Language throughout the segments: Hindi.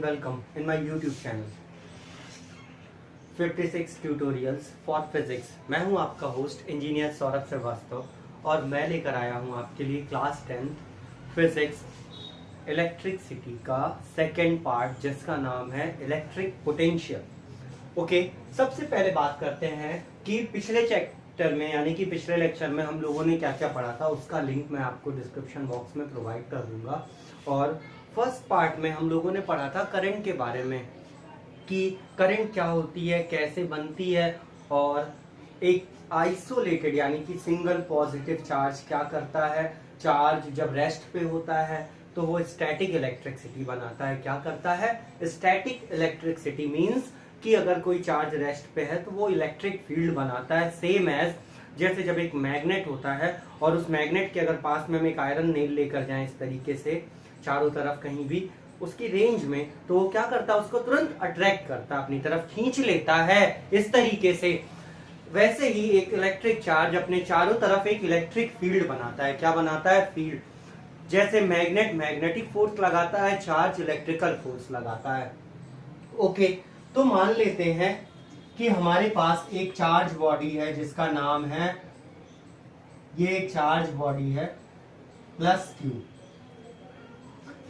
welcome in my YouTube channel 56 Tutorials for Physics। मैं हूं आपका होस्ट इंजीनियर सौरभ श्रीवास्तव और मैं लेकर आया हूं आपके लिए क्लास 10th फिजिक्स इलेक्ट्रिसिटी का सेकेंड पार्ट जिसका नाम है इलेक्ट्रिक पोटेंशियल। ओके, सबसे पहले बात करते हैं कि पिछले चैप्टर में यानी कि पिछले लेक्चर में हम लोगों ने क्या क्या पढ़ा था, उसका लिंक मैं आपको डिस्क्रिप्शन बॉक्स में प्रोवाइड कर दूंगा। और फर्स्ट पार्ट में हम लोगों ने पढ़ा था करंट के बारे में कि करंट क्या होती है, कैसे बनती है, और एक आइसोलेटेड यानी कि सिंगल पॉजिटिव चार्ज क्या करता है। चार्ज जब रेस्ट पे होता है तो वो स्टैटिक इलेक्ट्रिसिटी बनाता है। क्या करता है? स्टैटिक इलेक्ट्रिसिटी मींस कि अगर कोई चार्ज रेस्ट पे है तो वो इलेक्ट्रिक फील्ड बनाता है। सेम एज जैसे जब एक मैग्नेट होता है और उस मैग्नेट के अगर पास में हम एक आयरन नेल लेकर जाएं इस तरीके से चारों तरफ कहीं भी उसकी रेंज में, तो वो क्या करता है, उसको तुरंत अट्रैक्ट करता है, अपनी तरफ खींच लेता है इस तरीके से। वैसे ही एक इलेक्ट्रिक चार्ज अपने चारों तरफ एक इलेक्ट्रिक फील्ड बनाता है। क्या बनाता है? फील्ड। जैसे मैग्नेट मैग्नेटिक फोर्स लगाता है, चार्ज इलेक्ट्रिकल फोर्स लगाता है। ओके, तो मान लेते हैं कि हमारे पास एक चार्ज बॉडी है जिसका नाम है, ये एक चार्ज बॉडी है प्लस क्यू।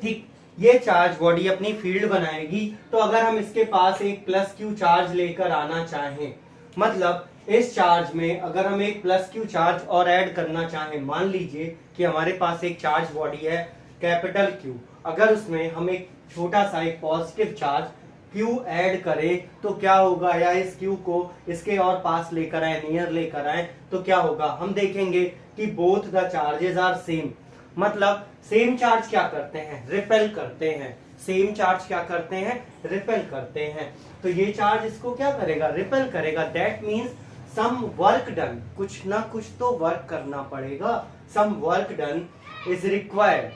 ठीक, ये चार्ज बॉडी अपनी फील्ड बनाएगी। तो अगर हम इसके पास एक प्लस क्यू चार्ज लेकर आना चाहें, मतलब इस चार्ज में अगर हम एक प्लस क्यू चार्ज और ऐड करना चाहें, मान लीजिए कि हमारे पास एक चार्ज बॉडी है कैपिटल क्यू, अगर उसमें हम एक छोटा सा एक पॉजिटिव चार्ज क्यू ऐड करें तो क्या होगा, या इस क्यू को इसके और पास लेकर आए, नियर लेकर आए, तो क्या होगा, हम देखेंगे कि both the charges are same. मतलब सेम चार्ज क्या करते हैं? रिपेल करते हैं। सेम चार्ज क्या करते हैं? रिपेल करते हैं। तो ये चार्ज इसको क्या करेगा? रिपेल करेगा। That means some work done, कुछ ना कुछ तो वर्क करना पड़ेगा। Some work done is required.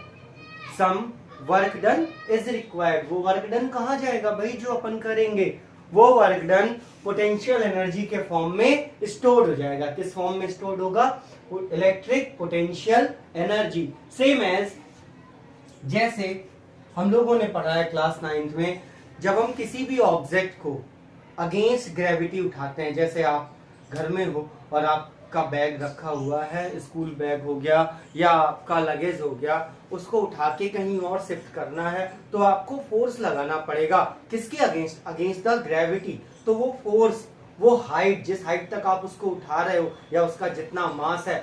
Some work done is required. वो वर्क डन कहाँ जाएगा भाई? जो अपन करेंगे वो वर्क डन पोटेंशियल एनर्जी के फॉर्म में स्टोर हो जाएगा। किस फॉर्म में स्टोर होगा? Electric potential energy. Same as जैसे हम लोगों ने पढ़ा है क्लास 9th में, जब हम किसी भी ऑब्जेक्ट को अगेंस्ट ग्रेविटी उठाते हैं, जैसे आप घर में हो और आपका बैग रखा हुआ है, स्कूल बैग हो गया या आपका लगेज हो गया, उसको उठा के कहीं और शिफ्ट करना है तो आपको फोर्स लगाना पड़ेगा। किसके अगेंस्ट? Against the gravity. तो वो फोर्स, वो हाइट, जिस हाइट तक आप उसको उठा रहे हो या उसका जितना मास है,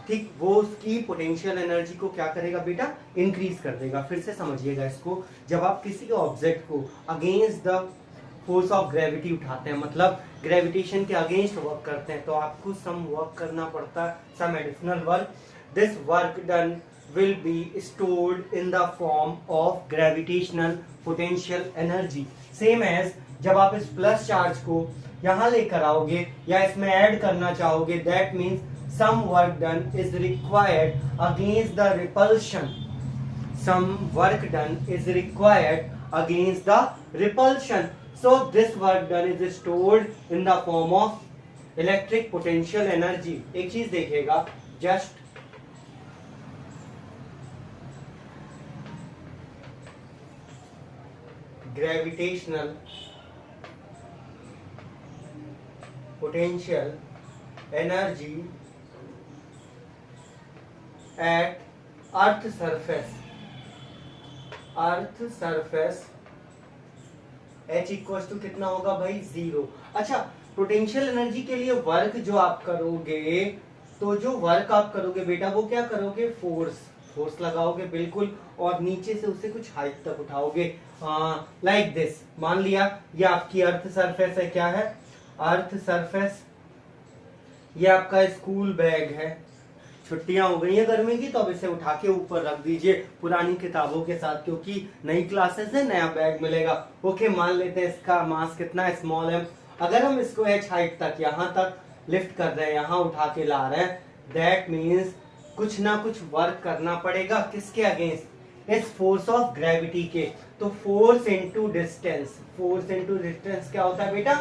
ठीक, वो उसकी पोटेंशियल एनर्जी को क्या करेगा बेटा? इंक्रीज कर देगा। फिर से समझिएगा इसको, जब आप किसी ऑब्जेक्ट को against the force of gravity उठाते हैं, मतलब ग्रेविटेशन के अगेंस्ट वर्क करते हैं, तो आपको सम वर्क करना पड़ता है, some additional work. This work done will be stored in the form of gravitational potential energy। same as जब आप इस प्लस चार्ज को यहाँ लेकर आओगे या इसमें ऐड करना चाहोगे, that means some work done is required against the repulsion। some work done is required against the repulsion। so this work done is stored in the form of electric potential energy। एक चीज देखिएगा, just gravitational potential energy at earth surface। earth surface H equal to कितना होगा भाई? 0। अच्छा, पोटेंशियल एनर्जी के लिए वर्क जो आप करोगे, तो जो वर्क आप करोगे बेटा वो क्या करोगे? फोर्स लगाओगे बिल्कुल, और नीचे से उसे कुछ हाइट तक उठाओगे, लाइक दिस। मान लिया ये आपकी अर्थ सरफेस है। क्या है? Earth surface. ये आपका स्कूल बैग है। छुट्टियां हो गई है गर्मी की, तो अब इसे उठा के ऊपर रख दीजिए पुरानी किताबों के साथ, क्योंकि नई क्लासेस है, नया बैग मिलेगा। ओके, मान लेते हैं इसका मास कितना है? Small m। अगर हम इसको h हाइट तक, यहाँ तक लिफ्ट कर रहे हैं, यहाँ उठा के ला रहे हैं, दैट मीन्स कुछ ना कुछ वर्क करना पड़ेगा। किसके अगेंस्ट? इस फोर्स ऑफ ग्रेविटी के। तो force into distance. Force into distance क्या होता है बेटा?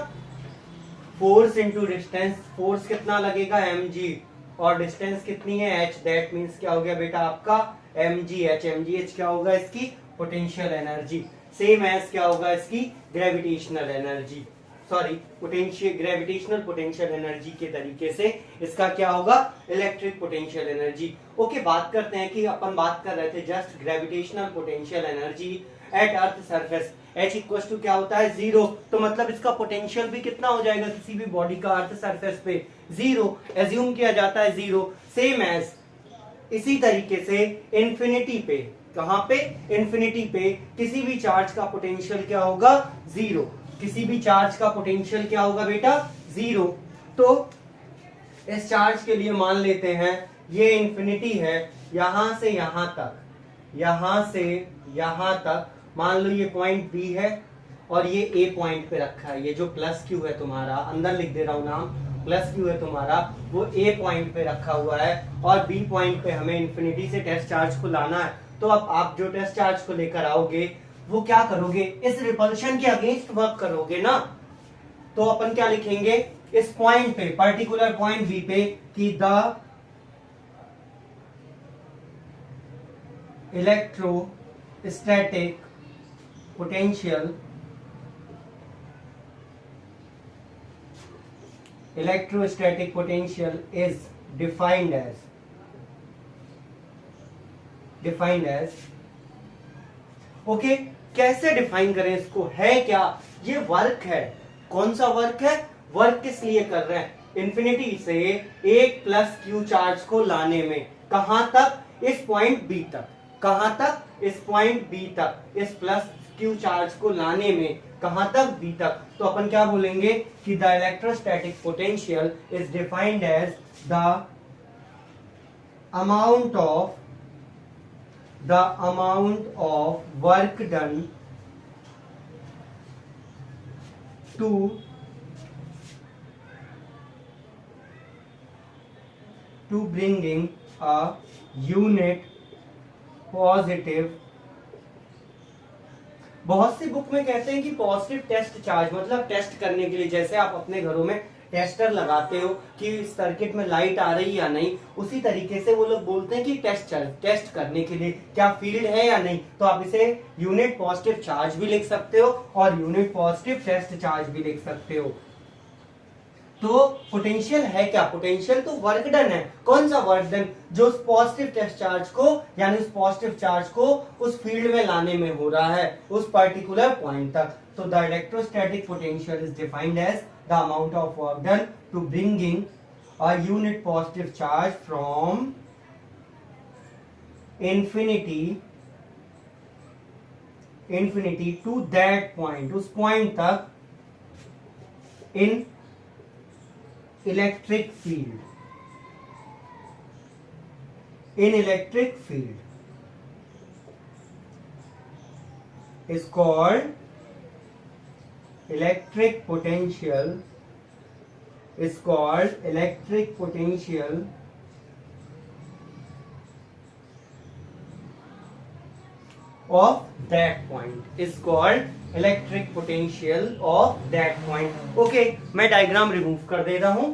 Force into distance. फोर्स कितना लगेगा? mg, और डिस्टेंस कितनी है? h। दैट मीन्स क्या हो गया बेटा आपका? mgh। mgh क्या होगा? इसकी पोटेंशियल एनर्जी। सेम एज क्या होगा इसकी gravitational energy, sorry potential, gravitational potential energy के तरीके से इसका क्या होगा इलेक्ट्रिक पोटेंशियल एनर्जी। ओके, बात करते हैं कि अपन बात कर रहे थे just gravitational potential energy at earth surface, H equal to क्या होता है 0, तो मतलब इसका पोटेंशियल भी कितना हो जाएगा किसी भी बॉडी का अर्थ सरफेस पे 0, एज्यूम किया जाता है 0। सेम एज इसी तरीके से इंफिनिटी पे, कहां पे इंफिनिटी पे किसी भी चार्ज का पोटेंशियल क्या होगा 0, किसी भी चार्ज का पोटेंशियल क्या होगा बेटा 0। तो इस चार्ज के लिए मान लेते हैं ये इंफिनिटी है, यहां से यहां तक, यहां से यहां तक मान लो ये पॉइंट बी है और ये ए पॉइंट पे रखा है, ये जो प्लस क्यू है तुम्हारा, अंदर लिख दे रहा हूं नाम, प्लस क्यू है तुम्हारा, वो ए पॉइंट पे रखा हुआ है और बी पॉइंट पे हमें इंफिनिटी से टेस्ट चार्ज को लाना है। तो अब आप जो टेस्ट चार्ज को लेकर आओगे वो क्या करोगे, इस रिपल्शन के अगेंस्ट वर्क करोगे ना। तो अपन क्या लिखेंगे इस पॉइंट पे, पर्टिकुलर पॉइंट बी पे कि the electrostatic potential electrostatic potential is defined as okay, कैसे डिफाइन करें इसको, है क्या, ये वर्क है, कौन सा वर्क है, वर्क किस लिए कर रहे हैं, इंफिनिटी से एक प्लस क्यू चार्ज को लाने में, कहां तक, इस पॉइंट बी तक, कहां तक, इस पॉइंट बी तक, इस प्लस क्यू चार्ज को लाने में कहां तक, बी तक। तो अपन क्या बोलेंगे कि the electrostatic potential is defined as the amount of work done to bringing a unit positive, बहुत सी बुक में कहते हैं कि पॉजिटिव टेस्ट चार्ज, मतलब टेस्ट करने के लिए, जैसे आप अपने घरों में टेस्टर लगाते हो कि सर्किट में लाइट आ रही या नहीं, उसी तरीके से वो लोग बोलते हैं कि टेस्ट करने के लिए क्या फील्ड है या नहीं। तो आप इसे यूनिट पॉजिटिव चार्ज भी लिख सकते हो और यूनिट पॉजिटिव टेस्ट चार्ज भी लिख सकते हो। तो पोटेंशियल है क्या, पोटेंशियल तो वर्क डन है, कौन सा वर्क डन, जो उस पॉजिटिव टेस्ट चार्ज को यानी उस पॉजिटिव चार्ज को उस फील्ड में लाने में हो रहा है उस पर्टिकुलर पॉइंट तक। तो the electrostatic potential is defined as the amount of work done to bringing a unit positive charge from infinity to that point, उस पॉइंट तक in electric field is called electric potential of that point, is called electric potential of that point. Okay, मैं डायग्राम रिमूव कर दे रहा हूं,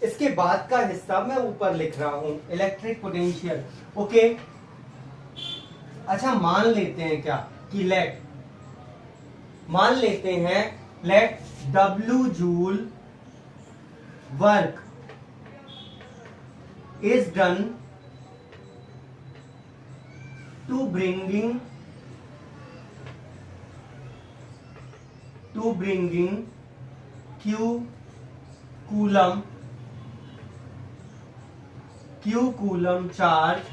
इसके बाद का हिस्सा मैं ऊपर लिख रहा हूं इलेक्ट्रिक पोटेंशियल। ओके, अच्छा मान लेते हैं क्या कि let W joule work is done to bringing q coulomb charge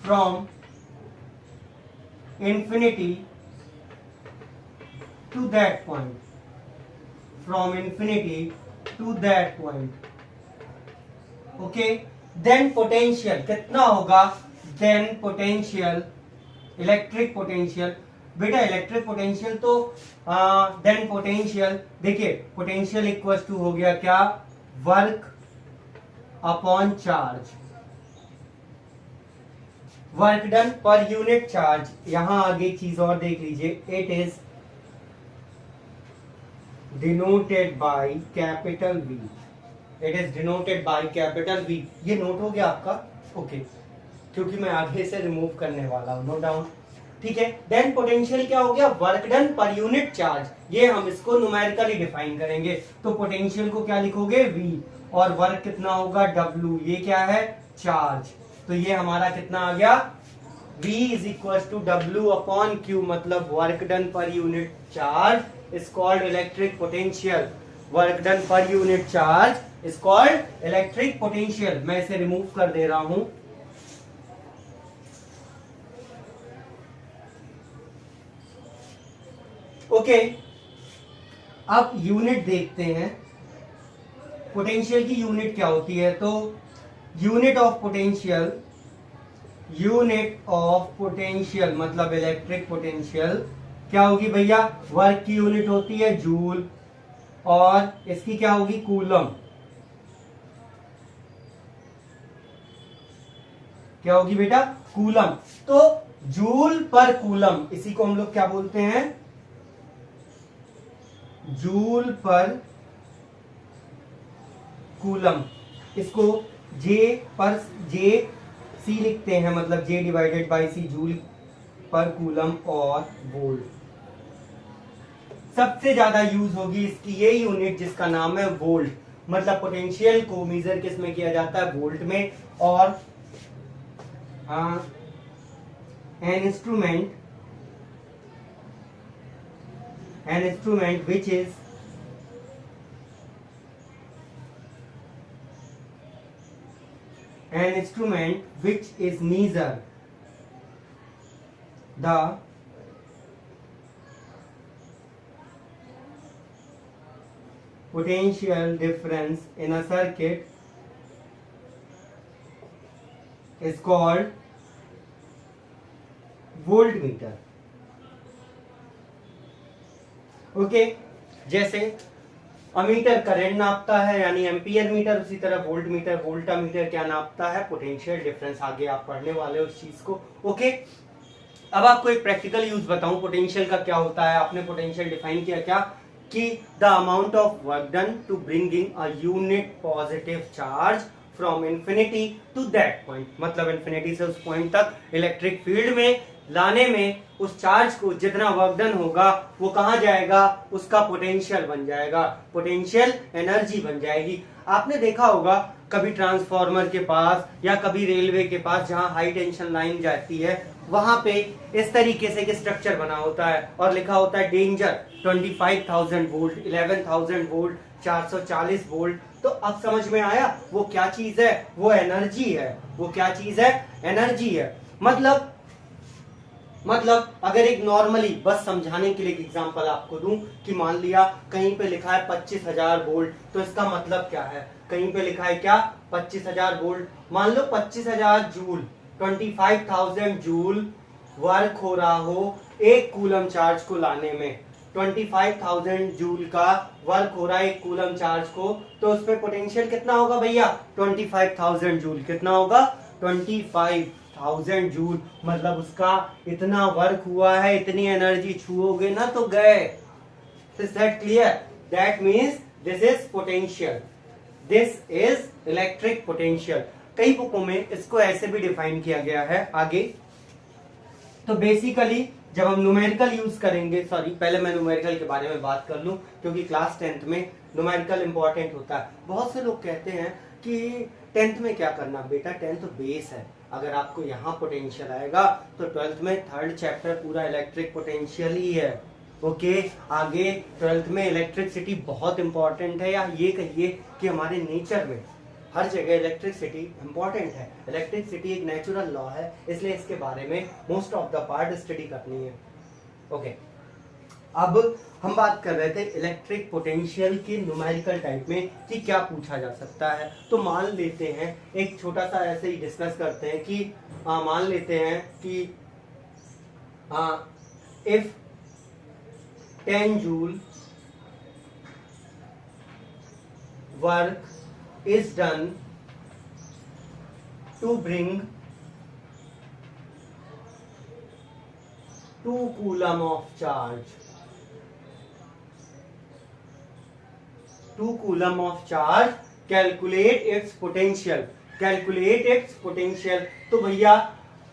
from infinity to that point, okay, then potential कितना होगा, देन पोटेंशियल इलेक्ट्रिक पोटेंशियल, बेटा इलेक्ट्रिक पोटेंशियल तो देन पोटेंशियल, देखिए पोटेंशियल इक्वल टू हो गया क्या, work upon charge, work done per unit charge. यहां आगे चीज और देख लीजिए, it is denoted by capital V, ये नोट हो गया आपका। ओके, क्योंकि मैं आगे से रिमूव करने वाला हूं, नो डाउन। ठीक है, देन पोटेंशियल क्या हो गया, work done per unit charge, ये हम इसको न्यूमेरिकली डिफाइन करेंगे। तो पोटेंशियल को क्या लिखोगे, V, और वर्क कितना होगा, W, ये क्या है, चार्ज। तो ये हमारा कितना आ गया, V is equal to W upon Q, मतलब work done per unit charge is called electric potential. Work done per unit charge is called electric potential. मैं इसे रिमूव कर दे रहा हूं। ओके, अब यूनिट देखते हैं, पोटेंशियल की यूनिट क्या होती है। तो unit of potential, unit of potential मतलब इलेक्ट्रिक पोटेंशियल क्या होगी भैया, वर्क की यूनिट होती है जूल, और इसकी क्या होगी, कूलम। क्या होगी बेटा, कूलम। तो जूल पर कूलम, इसी को हम लोग क्या बोलते हैं, जूल पर कूलम। इसको जे पर जे सी लिखते हैं, मतलब J divided by C, joule per coulomb और वोल्ट। सबसे ज्यादा यूज होगी इसकी ये यूनिट जिसका नाम है वोल्ट, मतलब पोटेंशियल को मेजर किस में किया जाता है, वोल्ट में। और an instrument which is neither the potential difference in a circuit is called voltmeter। Okay, जैसे अमीटर करंट नापता है यानी एम्पियर मीटर, उसी तरह वोल्ट मीटर, वोल्टा मीटर क्या नापता है, पोटेंशियल डिफरेंस। आगे आप पढ़ने वाले हो उस चीज को। ओके, अब आपको एक प्रैक्टिकल यूज बताऊं पोटेंशियल का क्या होता है। आपने पोटेंशियल डिफाइन किया क्या, कि the amount of work done to bringing a unit positive charge from infinity to that point, मतलब इंफिनिटी से उस पॉइंट तक इलेक्ट्रिक फील्ड में लाने में उस चार्ज को जितना वर्क डन होगा वो कहां जाएगा, उसका पोटेंशियल बन जाएगा, पोटेंशियल एनर्जी बन जाएगी। आपने देखा होगा कभी ट्रांसफार्मर के पास या कभी रेलवे के पास जहां हाई टेंशन लाइन जाती है, वहां पे इस तरीके से एक स्ट्रक्चर बना होता है और लिखा होता है डेंजर 25,000 वोल्ट, 11,000 वोल्ट, 440 वोल्ट। तो अब समझ में आया वो क्या चीज है, वो एनर्जी है। वो क्या चीज है, एनर्जी है। मतलब अगर एक नॉर्मली बस समझाने के लिए एक एग्जांपल आपको दूं कि मान लिया कहीं पे लिखा है 25,000 वोल्ट, तो इसका मतलब क्या है, कहीं पे लिखा है क्या, 25,000 वोल्ट। मान लो 25,000 जूल, 25,000 जूल वर्क हो रहा हो एक कूलम चार्ज को लाने में, 25,000 जूल का वर्क हो रहा है एक कूलम चार्ज को, तो उसमें पोटेंशियल कितना होगा भैया, 25,000 जूल। कितना होगा, 25,000 जूल, मतलब उसका इतना वर्क हुआ है, इतनी एनर्जी छुओगे ना तो गए। Is that clear? That means this is potential, this is electric potential. कई बुकों में इसको ऐसे भी डिफाइन किया गया है आगे। तो बेसिकली जब हम न्यूमेरिकल यूज करेंगे, सॉरी पहले मैं न्यूमेरिकल के बारे में बात कर लूं क्योंकि क्लास 10th में न्यूमेरिकल इंपॉर्टेंट होता है। बहुत से लोग कहते हैं कि 10th में क्या करना, बेटा 10th तो बेस है, अगर आपको यहाँ पोटेंशियल आएगा तो 12th में 3rd चैप्टर पूरा इलेक्ट्रिक पोटेंशियल ही है। ओके, आगे 12th में इलेक्ट्रिसिटी बहुत इंपॉर्टेंट है, या ये कहिए कि हमारे नेचर में हर जगह इलेक्ट्रिसिटी इंपॉर्टेंट है। इलेक्ट्रिसिटी एक नेचुरल लॉ है, इसलिए इसके बारे में most of the part study करनी है। ओके, अब हम बात कर रहे थे इलेक्ट्रिक पोटेंशियल के न्यूमेरिकल टाइप में कि क्या पूछा जा सकता है। तो मान लेते हैं एक छोटा सा ऐसे ही डिस्कस करते हैं कि मान लेते हैं कि if 10 joule work is done to bring 2 coulomb of charge, 2 coulomb of charge, calculate its potential। Calculate its potential. तो भैया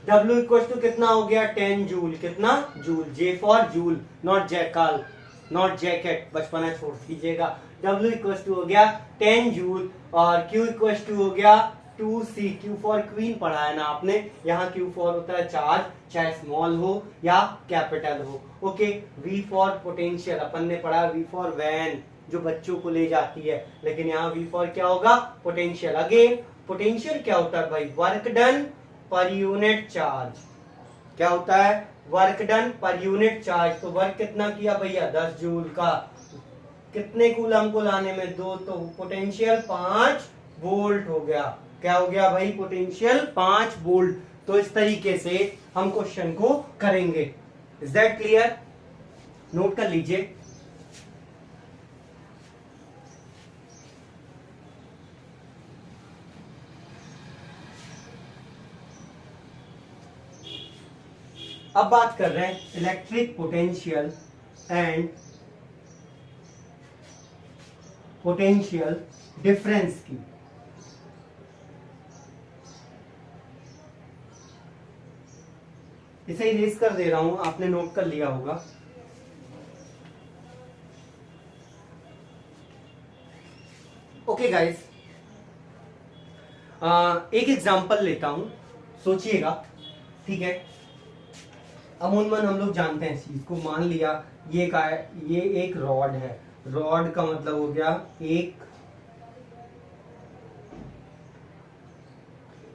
W इक्वल टू कितना हो गया 10 जूल, कितना joule, J for joule, not jackal, not jacket, बचपना छोड़ दीजिएगा। W इक्वल टू हो गया 10 जूल और Q इक्वल टू हो गया 2C, Q फॉर क्वीन पढ़ा है ना आपने, यहाँ Q फॉर होता है चार्ज, चाहे स्मॉल हो या कैपिटल हो। ओके, V फॉर पोटेंशियल अपन ने पढ़ा, V फॉर वैन जो बच्चों को ले जाती है, लेकिन यहाँ V फॉर क्या होगा पोटेंशियल। अगेन पोटेंशियल क्या होता है भाई, work done per unit charge, क्या होता है work done per unit charge. तो वर्क कितना किया भैया 10 जूल का, कितने कूलम को लाने में 2, तो पोटेंशियल 5 वोल्ट हो गया। क्या हो गया भाई पोटेंशियल 5 वोल्ट। तो इस तरीके से हम क्वेश्चन को करेंगे। इज दैट क्लियर, नोट कर लीजिए। अब बात कर रहे हैं electric potential and potential difference की। इसे इरेज कर दे रहा हूं, आपने नोट कर लिया होगा। ओके गाइस, एक एग्जांपल लेता हूं, सोचिएगा, ठीक है। अमूमन हम लोग जानते हैं इस चीज को, मान लिया ये का है, ये एक रॉड है, रॉड का मतलब हो गया एक,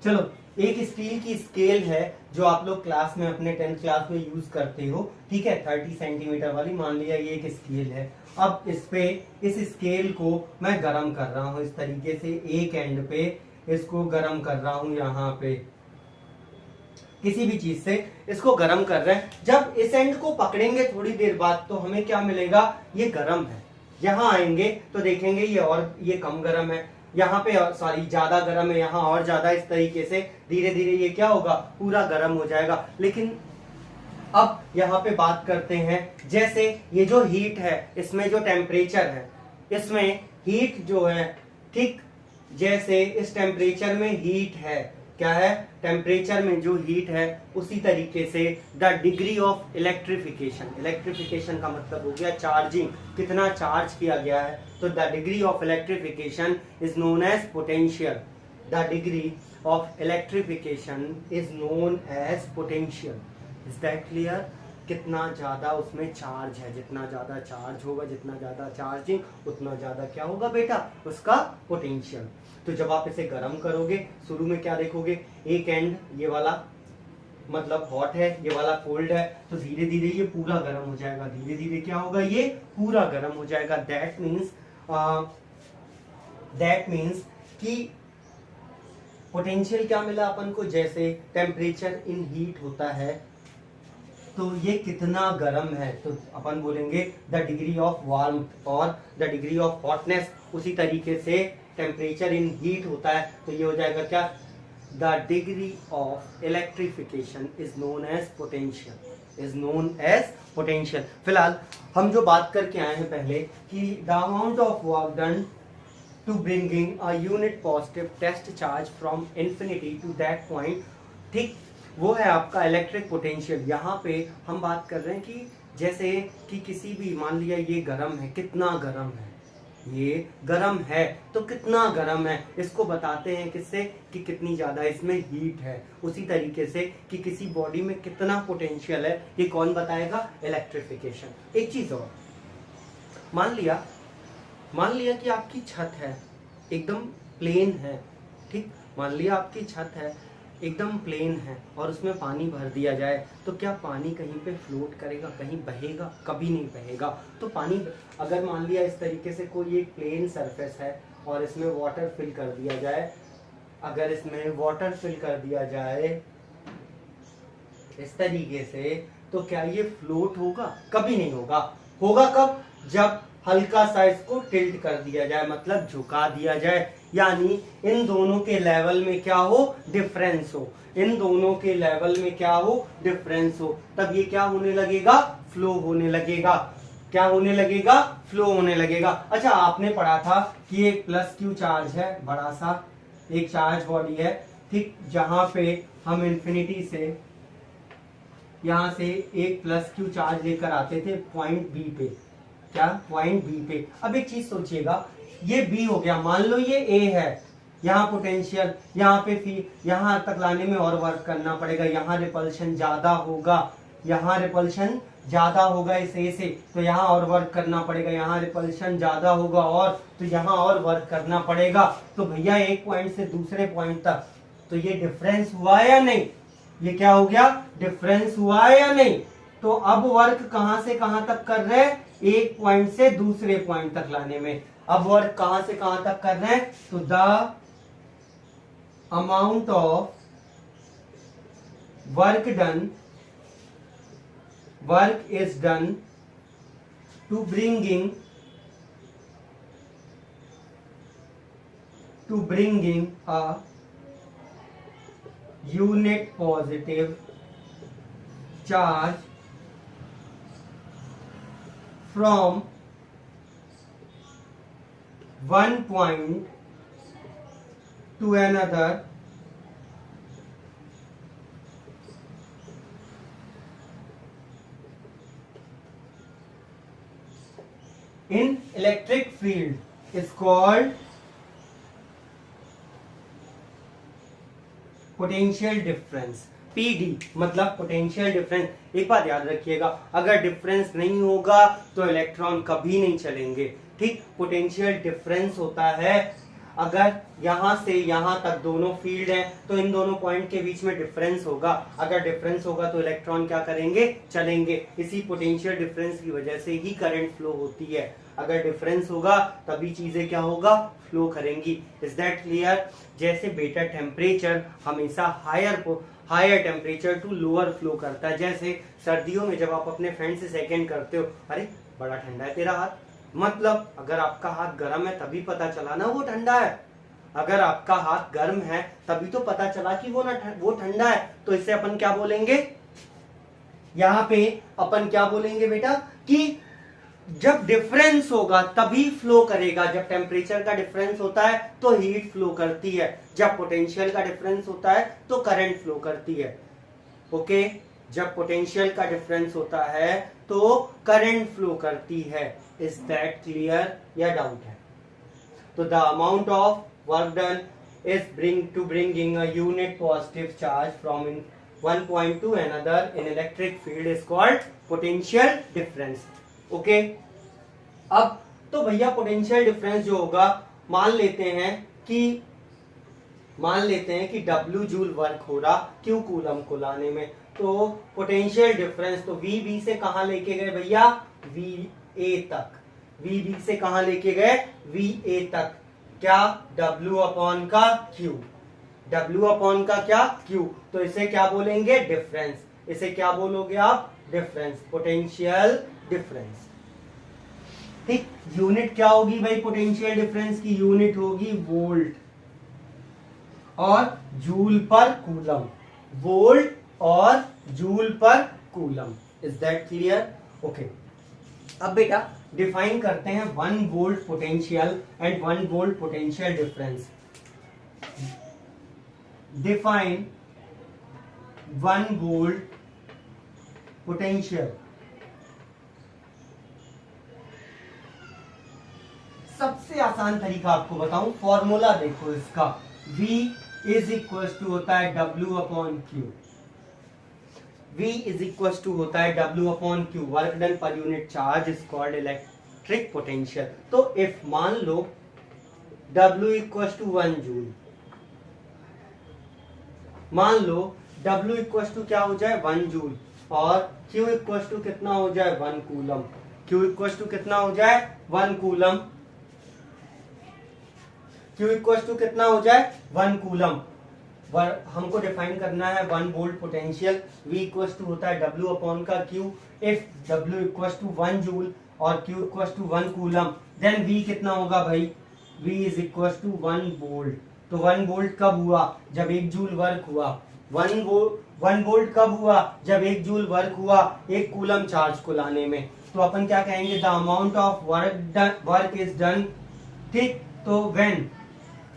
चलो एक स्टील की स्केल है जो आप लोग क्लास में अपने 10th क्लास में यूज करते हो, ठीक है, 30 सेंटीमीटर वाली, मान लिया ये एक स्केल है। अब इस पे, इस स्केल को मैं गरम कर रहा हूं इस तरीके से, एक एंड पे इसको गरम कर रहा हूं, यहाँ पे किसी भी चीज से इसको गरम कर रहे हैं। जब इस एंड को पकड़ेंगे थोड़ी देर बाद तो हमें क्या मिलेगा, ये गरम है। यहाँ आएंगे तो देखेंगे ये और ये कम गरम है, यहाँ पे सॉरी ज्यादा गरम है, यहाँ और ज्यादा। इस तरीके से धीरे धीरे ये क्या होगा, पूरा गरम हो जाएगा। लेकिन अब यहाँ पे बात करते हैं, जैसे ये जो हीट है, इसमें जो टेम्परेचर है, इसमें हीट जो है, ठीक जैसे इस टेम्परेचर में हीट है, क्या है टेम्परेचर में जो हीट है, उसी तरीके से the degree of electrification, electrification का मतलब हो गया चार्जिंग, कितना चार्ज किया गया है, तो the degree of electrification is known as potential, the degree of electrification is known as potential. Is that clear, कितना ज्यादा उसमें चार्ज है, जितना ज्यादा चार्ज होगा, जितना ज्यादा चार्जिंग, उतना ज्यादा क्या होगा बेटा, उसका पोटेंशियल। तो जब आप इसे गर्म करोगे, शुरू में क्या देखोगे, एक एंड ये वाला मतलब हॉट है, ये वाला कोल्ड है, तो धीरे धीरे ये पूरा गर्म हो जाएगा, धीरे धीरे क्या होगा, ये पूरा गर्म हो जाएगा। दैट मीन्स कि पोटेंशियल क्या मिला अपन को, जैसे टेम्परेचर इन हीट होता है तो ये कितना गर्म है, तो अपन बोलेंगे द डिग्री ऑफ वार्मथ और द डिग्री ऑफ हॉटनेस। उसी तरीके से टेम्परेचर इन हीट होता है तो ये हो जाएगा क्या, the degree of electrification is known as potential, is known as potential. फिलहाल हम जो बात करके आए हैं पहले कि the amount of work done to bringing a unit positive test charge from infinity to that point, ठीक, वो है आपका इलेक्ट्रिक पोटेंशियल। यहाँ पे हम बात कर रहे हैं कि जैसे कि किसी भी, मान लिया ये गर्म है, कितना गर्म है, ये गर्म है तो कितना गर्म है, इसको बताते हैं किससे, कि कितनी ज्यादा इसमें हीट है। उसी तरीके से कि किसी बॉडी में कितना पोटेंशियल है, ये कौन बताएगा, इलेक्ट्रिफिकेशन। एक चीज और, मान लिया कि आपकी छत है, एकदम प्लेन है, ठीक, मान लिया आपकी छत है एकदम प्लेन है और उसमें पानी भर दिया जाए तो क्या पानी कहीं पे फ्लोट करेगा, कहीं बहेगा, कभी नहीं बहेगा। तो पानी अगर मान लिया इस तरीके से कोई एक प्लेन सरफेस है और इसमें वाटर फिल कर दिया जाए, अगर इसमें वाटर फिल कर दिया जाए इस तरीके से, तो क्या ये फ्लोट होगा, कभी नहीं होगा। होगा कब, जब हल्का सा इसको टिल्ट कर दिया जाए, मतलब झुका दिया जाए, यानी इन दोनों के लेवल में क्या हो, डिफरेंस हो, इन दोनों के लेवल में क्या हो, डिफरेंस हो, तब ये क्या होने लगेगा, फ्लो होने लगेगा। क्या होने लगेगा, फ्लो होने लगेगा। अच्छा, आपने पढ़ा था कि एक प्लस क्यू चार्ज है बड़ा सा, एक चार्ज बॉडी है, ठीक, जहां पे हम इंफिनिटी से यहां से एक प्लस क्यू चार्ज लेकर आते थे पॉइंट बी पे, क्या पॉइंट बी पे। अब एक चीज सोचिएगा, ये बी हो गया, मान लो ये ए है, यहाँ पोटेंशियल, यहाँ पे यहाँ तक लाने में और वर्क करना पड़ेगा, यहाँ रिपल्शन ज्यादा होगा, यहाँ रिपल्शन ज्यादा होगा इस ए से, तो यहाँ और वर्क करना पड़ेगा, यहाँ रिपल्शन ज्यादा होगा और तो यहाँ और वर्क करना पड़ेगा। तो भैया एक पॉइंट से दूसरे पॉइंट तक, तो ये डिफरेंस हुआ है या नहीं, ये क्या हो गया, डिफरेंस हुआ है या नहीं। तो अब वर्क कहां से कहां तक कर रहे हैं, एक पॉइंट से दूसरे पॉइंट तक लाने में। अब वर्क कहां से कहां तक कर रहे हैं, तो the amount of work is done to bringing a unit positive charge from one point to another in electric field is called potential difference, PD मतलब पोटेंशियल डिफरेंस। एक बात याद रखिएगा, अगर डिफरेंस नहीं होगा तो इलेक्ट्रॉन कभी नहीं चलेंगे, ठीक। पोटेंशियल डिफरेंस होता है अगर यहां से यहां तक दोनों फील्ड हैं तो इन दोनों पॉइंट के बीच में डिफरेंस होगा, अगर डिफरेंस होगा तो इलेक्ट्रॉन क्या करेंगे, चलेंगे। इसी पोटेंशियल डिफरेंस की वजह से ही करंट फ्लो होती है, अगर डिफरेंस होगा तभी चीजें क्या होगा, फ्लो करेंगी। Is that clear. जैसे बेटा टेम्परेचर हमेशा higher temperature to lower flow करता है। जैसे सर्दियों में जब आप अपने फ्रेंड से सेकंड करते हो, अरे बड़ा ठंडा है तेरा हाथ, मतलब अगर आपका हाथ गर्म है तभी पता चला ना वो ठंडा है, अगर आपका हाथ गर्म है तभी तो पता चला कि वो ठंडा है। तो इससे अपन क्या बोलेंगे, यहाँ पे अपन क्या बोलेंगे बेटा कि जब डिफरेंस होगा तभी फ्लो करेगा। जब टेम्परेचर का डिफरेंस होता है तो हीट फ्लो करती है, जब पोटेंशियल का डिफरेंस होता है तो करंट फ्लो करती है। ओके, जब पोटेंशियल का डिफरेंस होता है तो करंट फ्लो करती है। इज दैट क्लियर या डाउट है? तो the amount of work done is bringing a unit positive charge from one point to another in electric field is called potential difference. Okay, अब तो भैया पोटेंशियल डिफरेंस जो होगा, मान लेते हैं कि W जूल वर्क हो रहा Q कूलम को लाने में, तो पोटेंशियल डिफरेंस तो VB से कहां लेके गए भैया, VA तक। VB से कहां लेके गए, VA तक। क्या, W अपॉन का Q, W अपॉन का क्या, Q। तो इसे क्या बोलेंगे, डिफरेंस। इसे क्या बोलोगे आप, डिफरेंस, पोटेंशियल डिफरेंस, ठीक। यूनिट क्या होगी भाई पोटेंशियल डिफरेंस की, यूनिट होगी वोल्ट और जूल पर कूलम, वोल्ट और joule per coulomb. Is that clear? Okay, अब बेटा डिफाइन करते हैं 1 volt potential and 1 volt potential difference. Define 1 volt potential. सबसे आसान तरीका आपको बताऊं, फॉर्मूला देखो इसका, V इज इक्वल टू होता है W upon Q। V is equal to होता है W upon Q, work done per unit charge is called electric potential. तो इफ मान लो W इक्वल टू 1 जूल, मान लो W इक्वल टू क्या हो जाए 1 जूल और Q इक्वल टू कितना हो जाए 1 कूलम। Q इक्वल टू कितना हो जाए 1 कूलम, Q इक्वल टू कितना हो जाए 1 कूलम। हमको डिफाइन करना है 1 volt potential. V equal to होता है W अपॉन का Q। If W equal to 1 joule और Q equal to 1 coulomb, then V कितना होगा भाई, V is equal to 1 volt. तो 1 वोल्ट कब हुआ, जब 1 जूल वर्क हुआ। 1 वोल्ट कब हुआ, जब 1 जूल वर्क हुआ 1 कूलम चार्ज को लाने में। तो अपन क्या कहेंगे, the amount of work is done, ठीक। तो व्हेन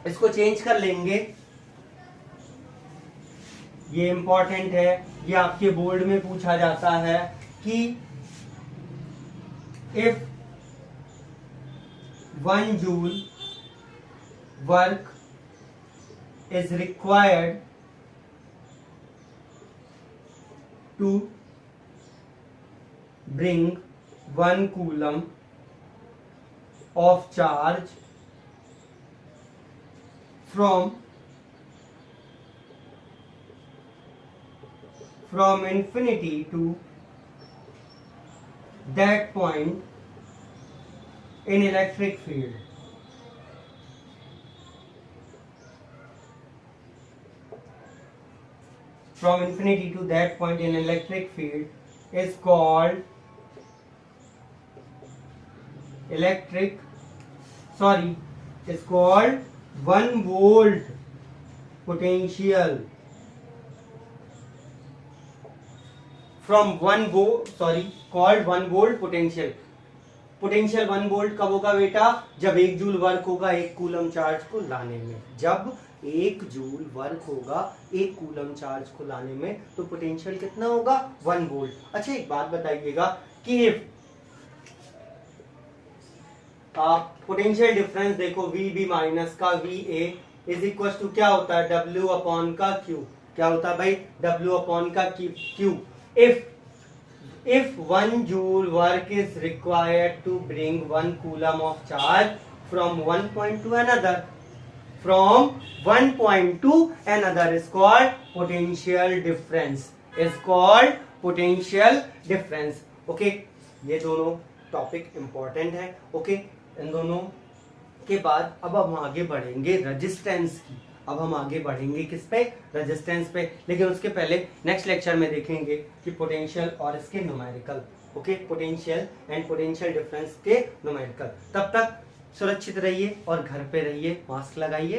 इसको चेंज कर लेंगे, ये इंपॉर्टेंट है, ये आपके बोर्ड में पूछा जाता है कि if 1 joule work is required to bring 1 coulomb of charge from infinity to that point in electric field. From infinity to that point in electric field is called is called 1 volt potential. Called 1 volt potential. Potential 1 volt कब होगा बेटा? जब 1 जूल वर्क होगा 1 कूलम चार्ज को लाने में। जब 1 जूल वर्क होगा 1 कूलम चार्ज को लाने में, तो पोटेंशियल कितना होगा? 1 वोल्ट। अच्छा एक बात बताइएगा कि पोटेंशियल डिफरेंस देखो, VB माइनस का VA इज इक्वल टू क्या होता है? W अपॉन का Q। क्या होता है भाई? W अपॉन का Q। If 1 joule work is required to bring 1 coulomb of charge from one point to another, is called potential difference. Okay, ये दोनों टॉपिक इंपॉर्टेंट है। ओके, इन दोनों के बाद अब हम आगे बढ़ेंगे रेजिस्टेंस की। अब हम आगे बढ़ेंगे किस पे? रेजिस्टेंस पे। लेकिन उसके पहले नेक्स्ट लेक्चर में देखेंगे कि पोटेंशियल और इसके numerical. Okay, potential and potential difference के न्यूमेरिकल। तब तक सुरक्षित रहिए और घर पे रहिए, मास्क लगाइए।